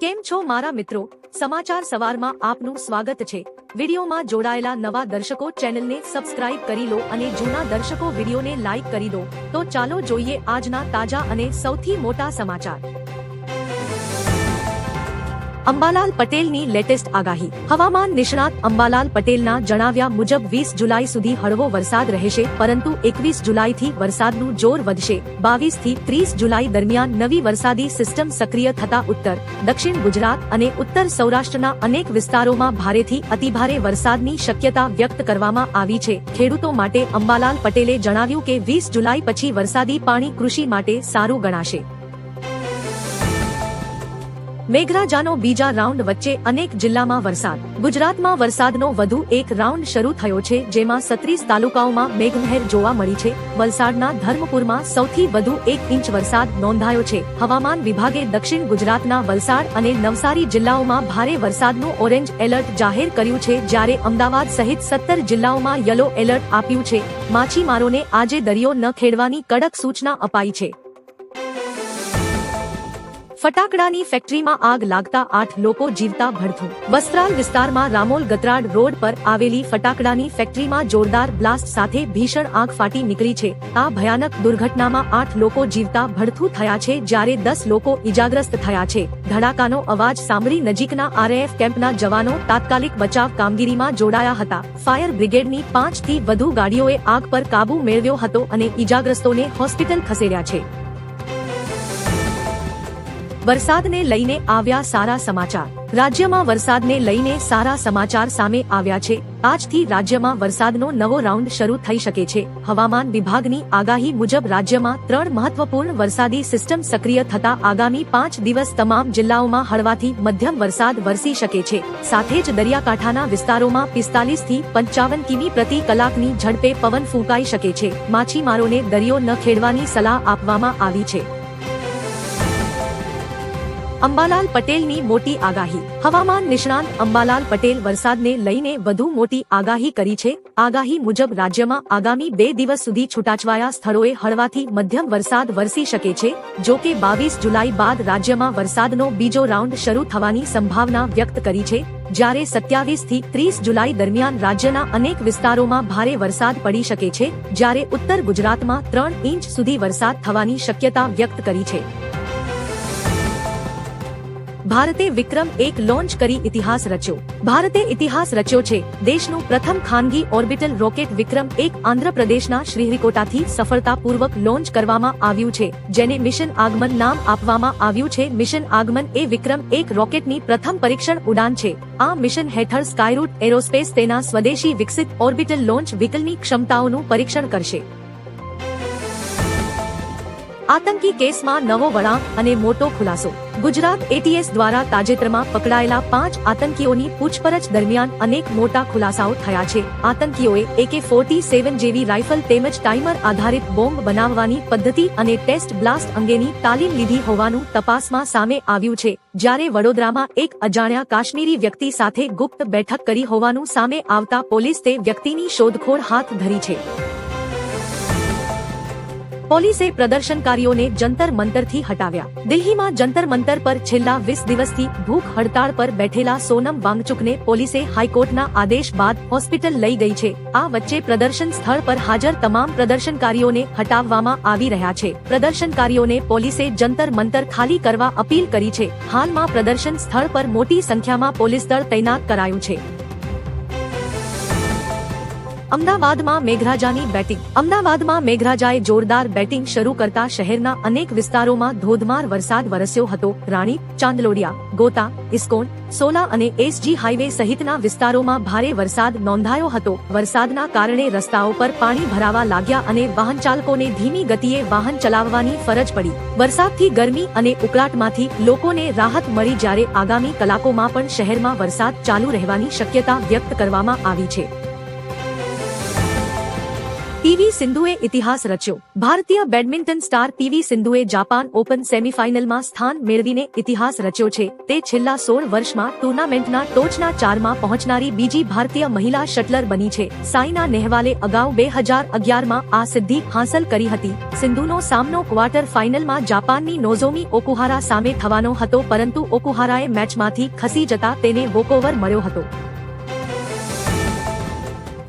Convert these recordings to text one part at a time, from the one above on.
કેમ છો મારા મિત્રો? સમાચાર સવારમાં આપનું સ્વાગત છે। વિડીયોમાં જોડાયેલા નવા દર્શકો ચેનલને સબસ્ક્રાઇબ કરી લો અને જૂના દર્શકો વિડીયોને લાઇક કરી દો। તો ચાલો જોઈએ આજના તાજા અને સૌથી મોટા સમાચાર। અંબાલાલ પટેલની લેટેસ્ટ આગાહી। હવામાન નિષ્ણાત અંબાલાલ પટેલના જણાવ્યા મુજબ 20 જુલાઈ સુધી હળવો વરસાદ રહેશે, પરંતુ 21 જુલાઈથી વરસાદનું જોર વધશે। 22 થી 30 જુલાઈ દરમિયાન નવી વરસાદી સિસ્ટમ સક્રિય થતા ઉત્તર, દક્ષિણ ગુજરાત અને ઉત્તર સૌરાષ્ટ્રના અનેક વિસ્તારોમાં ભારેથી અતિભારે વરસાદની શક્યતા વ્યક્ત કરવામાં આવી છે। ખેડૂતો માટે અંબાલાલ પટેલે જણાવ્યું કે 20 જુલાઈ પછી વરસાદી પાણી કૃષિ માટે સારું ગણાશે। મેઘરાજાનો બીજા રાઉન્ડ વચ્ચે અનેક જિલ્લામાં વરસાદ। ગુજરાતમાં વરસાદનો વધુ એક રાઉન્ડ શરૂ થયો છે, જેમાં 36 તાલુકાઓમાં મેઘમહેર જોવા મળી છે। વલસાડના ધર્મપુરમાં સૌથી વધુ 1 ઇંચ વરસાદ નોંધાયો છે। હવામાન વિભાગે દક્ષિણ ગુજરાતના વલસાડ અને નવસારી જિલ્લાઓમાં ભારે વરસાદનું ઓરેન્જ એલર્ટ જાહેર કર્યું છે, જ્યારે અમદાવાદ સહિત 17 જિલ્લાઓમાં યલો એલર્ટ આપ્યું છે। માછીમારોને આજે દરિયો ન ખેડવાની કડક સૂચના અપાઈ છે। ફટાકડાની ફેક્ટરીમાં આગ લાગતા 8 લોકો જીવતા ભડથું। વસ્ત્રાલ વિસ્તારમાં રામોલ ગતરાડ રોડ પર આવેલી ફટાકડાની ફેક્ટરીમાં જોરદાર બ્લાસ્ટ સાથે ભીષણ આગ ફાટી નીકળી છે। આ ભયાનક દુર્ઘટનામાં 8 લોકો જીવતા ભડથું થયા છે, જ્યારે 10 લોકો ઇજાગ્રસ્ત થયા છે। ધડાકાનો અવાજ સાંભળી નજીકના આરએએફ કેમ્પના જવાનો તાત્કાલિક બચાવ કામગીરીમાં જોડાયા હતા। ફાયર બ્રિગેડની 5 થી વધુ ગાડીઓએ આગ પર કાબુ મેળવ્યો હતો અને ઇજાગ્રસ્તોને હોસ્પિટલ ખસેડ્યા છે। વરસાદને લઈને આવ્યા સારા સમાચાર। રાજ્યમાં વરસાદને લઈને સારા સમાચાર સામે આવ્યા છે। આજથી રાજ્યમાં વરસાદનો નવો રાઉન્ડ શરૂ થઈ શકે છે। હવામાન વિભાગની આગાહી મુજબ રાજ્યમાં 3 મહત્વપૂર્ણ વરસાદી સિસ્ટમ સક્રિય થતા આગામી 5 દિવસ તમામ જિલ્લાઓમાં હળવાથી મધ્યમ વરસાદ વરસી શકે છે। સાથે જ દરિયાકાંઠાના વિસ્તારોમાં 45 થી 55 કિમી પ્રતિ કલાકની ઝડપે પવન ફૂંકાઈ શકે છે। માછીમારોને દરિયો ન ખેડવાની સલાહ આપવામાં આવી છે। અંબાલાલ પટેલની મોટી આગાહી। હવામાન નિષ્ણાંત અંબાલાલ પટેલ વરસાદને લઈને વધુ મોટી આગાહી કરી છે। આગાહી મુજબ રાજ્યમાં આગામી 2 દિવસ સુધી છૂટાછવાયા સ્થળોએ હળવાથી મધ્યમ વરસાદ વરસી શકે છે। જો કે 22 જુલાઈ બાદ રાજ્યમાં વરસાદનો બીજો રાઉન્ડ શરૂ થવાની સંભાવના વ્યક્ત કરી છે, જ્યારે 27 થી 30 જુલાઈ દરમિયાન રાજ્યના અનેક વિસ્તારોમાં ભારે વરસાદ પડી શકે છે, જ્યારે ઉત્તર ગુજરાતમાં 3 ઇંચ સુધી વરસાદ થવાની શક્યતા વ્યક્ત કરી છે। ભારતે વિક્રમ 1 લોન્ચ કરી ઇતિહાસ રચ્યો। ભારતે ઇતિહાસ રચ્યો છે। દેશનું પ્રથમ ખાનગી ઓર્બિટલ રોકેટ વિક્રમ 1 આંધ્રપ્રદેશના શ્રીહરિકોટાથી સફળતાપૂર્વક લોન્ચ કરવામાં આવ્યું છે, જેને મિશન આગમન નામ આપવામાં આવ્યું છે। મિશન આગમન એ વિક્રમ 1 રોકેટની પ્રથમ પરીક્ષણ ઉડાન છે। આ મિશન હેઠળ સ્કાયરૂટ એરોસ્પેસ તેના સ્વદેશી વિકસિત ઓર્બિટલ લોન્ચ વ્હીકલની ક્ષમતાઓનું પરીક્ષણ કરશે। આતંકી કેસમાં નવો વળાંક અને મોટો ખુલાસો। ગુજરાત એટીએસ દ્વારા તાજેતરમાં પકડાયેલા 5 આતંકીઓની પૂછપરછ દરમિયાન અનેક મોટા ખુલાસાઓ થયા છે। આતંકીઓએ AK-47 જેવી રાઇફલ તેમજ ટાઈમર આધારિત બોમ્બ બનાવવાની પદ્ધતિ અને ટેસ્ટ બ્લાસ્ટ અંગેની તાલીમ લીધી હોવાનું તપાસમાં સામે આવ્યું છે, જ્યારે વડોદરામાં એક અજાણ્યા કાશ્મીરી વ્યક્તિ સાથે ગુપ્ત બેઠક કરી હોવાનું સામે આવતા પોલીસ તે વ્યક્તિની શોધખોળ હાથ ધરી છે। પોલીસે પ્રદર્શનકારીઓને જંતર મંતરથી હટાવ્યા। દિલ્હીમાં જંતર મંતર પર છેલ્લા 20 દિવસથી ભૂખ હડતાળ પર બેઠેલા સોનમ વાંગચુકને પોલીસે હાઈકોર્ટના આદેશ બાદ હોસ્પિટલ લઈ ગઈ છે। આ વચ્ચે પ્રદર્શન સ્થળ પર હાજર તમામ પ્રદર્શનકારીઓને હટાવવામાં આવી રહ્યા છે। પ્રદર્શનકારીઓને પોલીસે જંતર મંતર ખાલી કરવા અપીલ કરી છે। હાલમાં પ્રદર્શન સ્થળ પર મોટી સંખ્યામાં પોલીસ દળ તૈનાત કરાયું છે। અમદાવાદમાં મેઘરાજાની બેટિંગ। અમદાવાદમાં મેઘરાજાએ જોરદાર બેટિંગ શરૂ કરતા શહેરના અનેક વિસ્તારોમાં ધોધમાર વરસાદ વરસ્યો હતો। રાણી, ચાંદલોડિયા, ગોતા, ઇસ્કોન, સોલા અને એસજી હાઈવે સહિતના વિસ્તારોમાં ભારે વરસાદ નોંધાયો હતો। વરસાદના કારણે રસ્તાઓ પર પાણી ભરાવા લાગ્યા અને વાહનચાલકોને ધીમી ગતિએ વાહન ચલાવવાની ફરજ પડી। વરસાદથી ગરમી અને ઉકળાટમાંથી લોકોને રાહત મળી, જ્યારે આગામી કલાકોમાં પણ શહેરમાં વરસાદ ચાલુ રહેવાની શક્યતા વ્યક્ત કરવામાં આવી છે। પીવી સિંધુએ ઇતિહાસ રચ્યો. ભારતીય બેડમિન્ટન સ્ટાર પીવી સિંધુએ જાપાન ઓપન સેમીફાઇનલમાં સ્થાન મેળવીને ઇતિહાસ રચ્યો છે. તે છેલ્લા 16 વર્ષમાં ટુર્નામેન્ટના ટોચના 4માં પહોંચનારી બીજી ભારતીય મહિલા શટલર બની છે. સાઇના નેહવાલે અગાઉ 2011માં આ સિદ્ધિ હાંસલ કરી હતી. સિંધુનો સામનો ક્વાર્ટર ફાઇનલમાં જાપાનની નોઝોમી ઓકુહારા સામે થવાનો હતો, પરંતુ ઓકુહારાએ મેચમાંથી ખસી જતા તેને વોકઓવર મળ્યો હતો.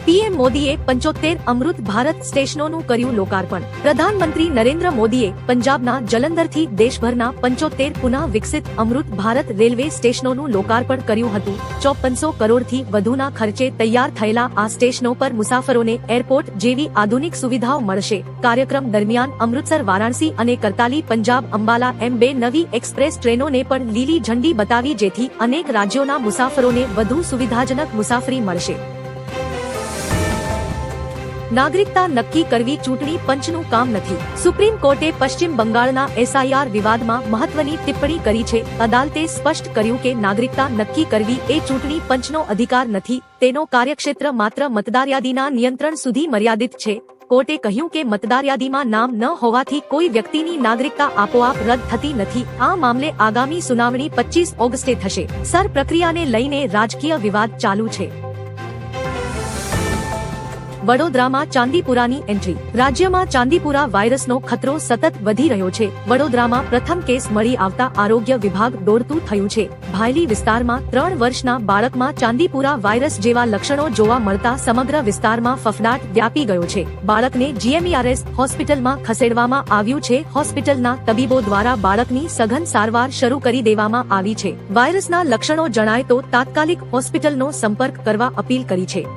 પીએમ મોદીએ 75 અમૃત ભારત સ્ટેશનોનું કર્યું લોકાર્પણ. પ્રધાનમંત્રી નરેન્દ્ર મોદીએ પંજાબના જલંધરથી દેશભરના 75 પુનઃ વિકસિત અમૃત ભારત રેલવે સ્ટેશનોનું લોકાર્પણ કર્યું હતું. 5400 કરોડથી વધુના ખર્ચે તૈયાર થયેલા આ સ્ટેશનો પર મુસાફરોને એરપોર્ટ જેવી આધુનિક સુવિધાઓ મળશે. કાર્યક્રમ દરમિયાન અમૃતસર, વારાણસી અને કરતાલી, પંજાબ, અંબાલા એમ 2 નવી એક્સપ્રેસ ટ્રેનોને પણ લીલી ઝંડી બતાવી, જેથી અનેક રાજ્યોના મુસાફરોને વધુ સુવિધાજનક મુસાફરી મળશે. નાગરિકતા નક્કી કરવી ચૂંટણી પંચનું કામ નથી. સુપ્રીમ કોર્ટે પશ્ચિમ બંગાળના એસઆઈઆર વિવાદમાં મહત્વની ટિપ્પણી કરી છે. અદાલતે સ્પષ્ટ કર્યું કે નાગરિકતા નક્કી કરવી એ ચૂંટણી પંચનો અધિકાર નથી. તેનો કાર્યક્ષેત્ર માત્ર મતદાર યાદીના નિયંત્રણ સુધી મર્યાદિત છે. કોર્ટે કહ્યું કે મતદાર યાદીમાં નામ ન હોવાથી કોઈ વ્યક્તિની નાગરિકતા આપોઆપ રદ થતી નથી. આ મામલે આગામી સુનાવણી 25 ઓગસ્ટે થશે. સર પ્રક્રિયાને લઈને રાજકીય વિવાદ ચાલુ છે. વડોદરામાં ચાંદીપુરાની એન્ટ્રી. રાજ્યમાં ચાંદીપુરા વાયરસનો ખતરો સતત વધી રહ્યો છે. વડોદરામાં પ્રથમ કેસ મળી આવતા આરોગ્ય વિભાગ દોડતું થયું છે. ભાયલી વિસ્તારમાં 3 વર્ષના બાળકમાં ચાંદીપુરા વાયરસ જેવા લક્ષણો જોવા મળતા સમગ્ર વિસ્તારમાં ફફડાટ વ્યાપી ગયો છે. બાળકને જીએમઈઆરએસ હોસ્પિટલમાં ખસેડવામાં આવ્યું છે. હોસ્પિટલના તબીબો દ્વારા બાળકની સઘન સારવાર શરૂ કરી દેવામાં આવી છે. વાયરસના લક્ષણો જણાય તો તાત્કાલિક હોસ્પિટલનો સંપર્ક કરવા અપીલ કરી છે.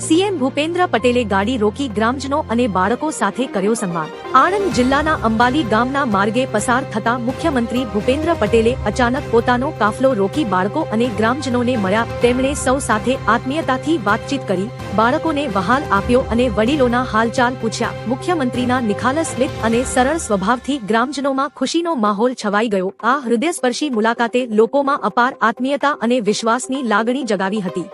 સીએમ ભૂપેન્દ્ર પટેલે ગાડી રોકી ગ્રામજનો અને બાળકો સાથે કર્યો સંવાદ. આણંદ જિલ્લાના અંબાલી ગામના માર્ગે પસાર થતા મુખ્યમંત્રી ભૂપેન્દ્ર પટેલે અચાનક પોતાનો કાફલો રોકી બાળકો અને ગ્રામજનોને મળ્યા. તેમણે સૌ સાથે આત્મીયતાથી વાતચીત કરી, બાળકોને વહાલ આપ્યો અને વડીલોના હાલચાલ પૂછ્યા. મુખ્યમંત્રીના નિખાલસ સ્મિત અને સરળ સ્વભાવથી ગ્રામજનોમાં ખુશીનો માહોલ છવાઈ ગયો. આ હૃદયસ્પર્શી મુલાકાતે લોકોમાં અપાર આત્મીયતા અને વિશ્વાસની લાગણી જગાવી હતી.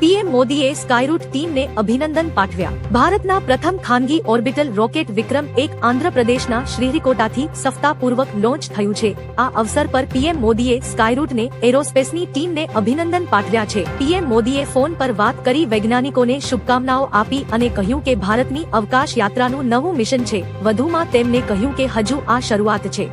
પીએમ મોદીએ સ્કાયરૂટ ટીમને અભિનંદન પાઠવ્યા. ભારતના પ્રથમ ખાનગી ઓર્બિટલ રોકેટ વિક્રમ-1 આંધ્રપ્રદેશના શ્રીહરિકોટાથી સફળતાપૂર્વક લોન્ચ થયું છે. આ અવસર પર પીએમ મોદીએ સ્કાયરૂટને એરોસ્પેસની ટીમને અભિનંદન પાઠવ્યા છે. પીએમ મોદીએ ફોન પર વાત કરી વૈજ્ઞાનિકોને શુભકામનાઓ આપી અને કહ્યું કે ભારતની અવકાશ યાત્રાનું નવું મિશન છે. વધુમાં તેમણે કહ્યું કે હજુ આ શરૂઆત છે.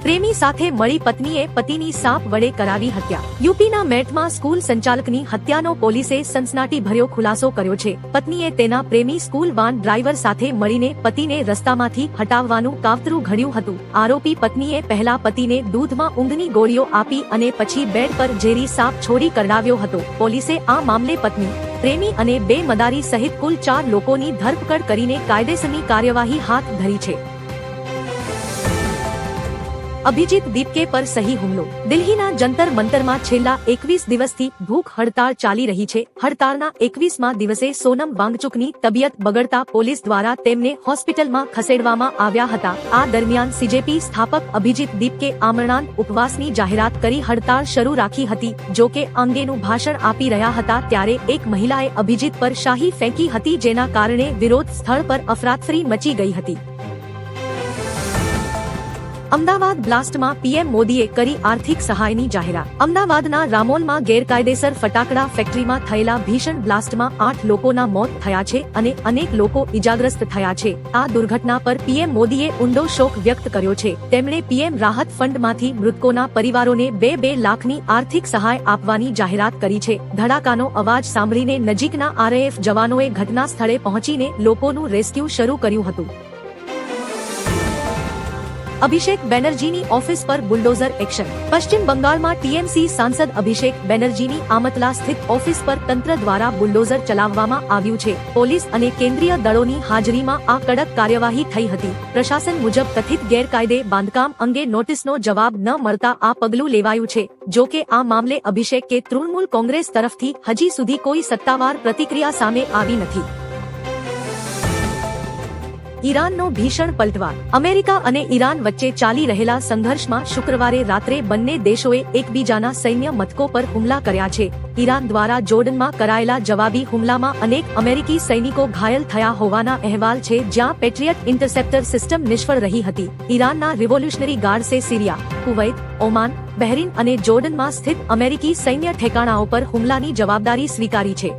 પ્રેમી સાથે મળી પત્નીએ પતિની સાપ વડે કરાવી હત્યા. યુપીના મેટમાં સ્કૂલ સંચાલકની હત્યાનો પોલીસે સનસનાટીભર્યો ખુલાસો કર્યો છે. પત્નીએ તેના પ્રેમી સ્કૂલ વાન ડ્રાઈવર સાથે મળીને પતિને રસ્તામાંથી હટાવવાનું કાવતરું ઘડ્યું હતું. આરોપી પત્નીએ પહેલા પતિને દૂધમાં ઊંઘની ગોળીઓ આપી અને પછી બેડ પર ઝેરી સાપ છોડી કરડાવ્યો હતો. પોલીસે આ મામલે પત્ની, પ્રેમી અને 2 મદારી સહિત કુલ 4 લોકોની ધરપકડ કરીને કાયદેસરની કાર્યવાહી હાથ ધરી છે. અભિજીત દીપકે પર સહી હુમલો. દિલ્હીના જંતર મંતરમાં છેલ્લા 21 દિવસથી ભૂખ હડતાળ ચાલી રહી છે. હડતાળના 21મા દિવસે સોનમ વાંગચુકની તબિયત બગડતા પોલીસ દ્વારા તેમને હોસ્પિટલમાં ખસેડવામાં આવ્યા હતા. આ દરમિયાન સીજેપી સ્થાપક અભિજીત દીપકે આમરણાંત ઉપવાસની જાહેરાત કરી હડતાળ શરૂ રાખી હતી. જો કે અંગેનું ભાષણ આપી રહ્યા હતા ત્યારે એક મહિલાએ અભિજીત પર શાહી ફેંકી હતી, જેના કારણે વિરોધ સ્થળ પર અફરાતફરી મચી ગઈ હતી. અમદાવાદ બ્લાસ્ટમાં પીએમ મોદીએ કરી આર્થિક સહાયની જાહેરાત. અમદાવાદના રામોલમાં ગેરકાયદેસર ફટાકડા ફેક્ટરીમાં થયેલા ભીષણ બ્લાસ્ટમાં 8 લોકોના મોત થયા છે અને અનેક લોકો ઇજાગ્રસ્ત થયા છે. આ દુર્ઘટના પર પીએમ મોદીએ ઊંડો શોક વ્યક્ત કર્યો છે. તેમણે પીએમ રાહત ફંડમાંથી મૃતકોના પરિવારોને 2 લાખની આર્થિક સહાય આપવાની જાહેરાત કરી છે. ધડાકાનો અવાજ સાંભળીને નજીકના આરએએફ જવાનોએ ઘટના સ્થળે પહોંચીને લોકોનું રેસ્ક્યુ શરૂ કર્યું હતું. અભિષેક બેનર્જીની ઓફિસ પર બુલડોઝર એક્શન. પશ્ચિમ બંગાળમાં ટીએમસી સાંસદ અભિષેક બેનર્જીની આમતલા સ્થિત ઓફિસ પર તંત્ર દ્વારા બુલડોઝર ચલાવવામાં આવ્યું છે. પોલીસ અને કેન્દ્રીય દળોની હાજરીમાં આ કડક કાર્યવાહી થઈ હતી. પ્રશાસન મુજબ કથિત ગેરકાયદે બાંધકામ અંગે નોટિસનો જવાબ ન મળતા આ પગલું લેવાયું છે. જો કે આ મામલે અભિષેક કે તૃણમૂલ કોંગ્રેસ તરફથી હજી સુધી કોઈ સત્તાવાર પ્રતિક્રિયા સામે આવી નથી. ઈરાનનો ભીષણ પલટવાર. અમેરિકા અને ઈરાન વચ્ચે ચાલી રહેલા સંઘર્ષમાં શુક્રવારે રાત્રે બંને દેશોએ એકબીજાના સૈન્ય મથકો પર હુમલા કર્યા છે. ઈરાન દ્વારા જોર્ડનમાં કરાયેલા જવાબી હુમલામાં અનેક અમેરિકી સૈનિકો ઘાયલ થયા હોવાના અહેવાલ છે, જ્યાં પેટ્રિયટ ઇન્ટરસેપ્ટર સિસ્ટમ નિષ્ફળ રહી હતી. ઈરાનના રિવોલ્યુશનરી ગાર્ડસે સિરિયા, કુવૈત, ઓમાન, બહેરીન અને જોર્ડનમાં સ્થિત અમેરિકી સૈન્ય ઠેકાણાઓ પર હુમલાની જવાબદારી સ્વીકારી છે.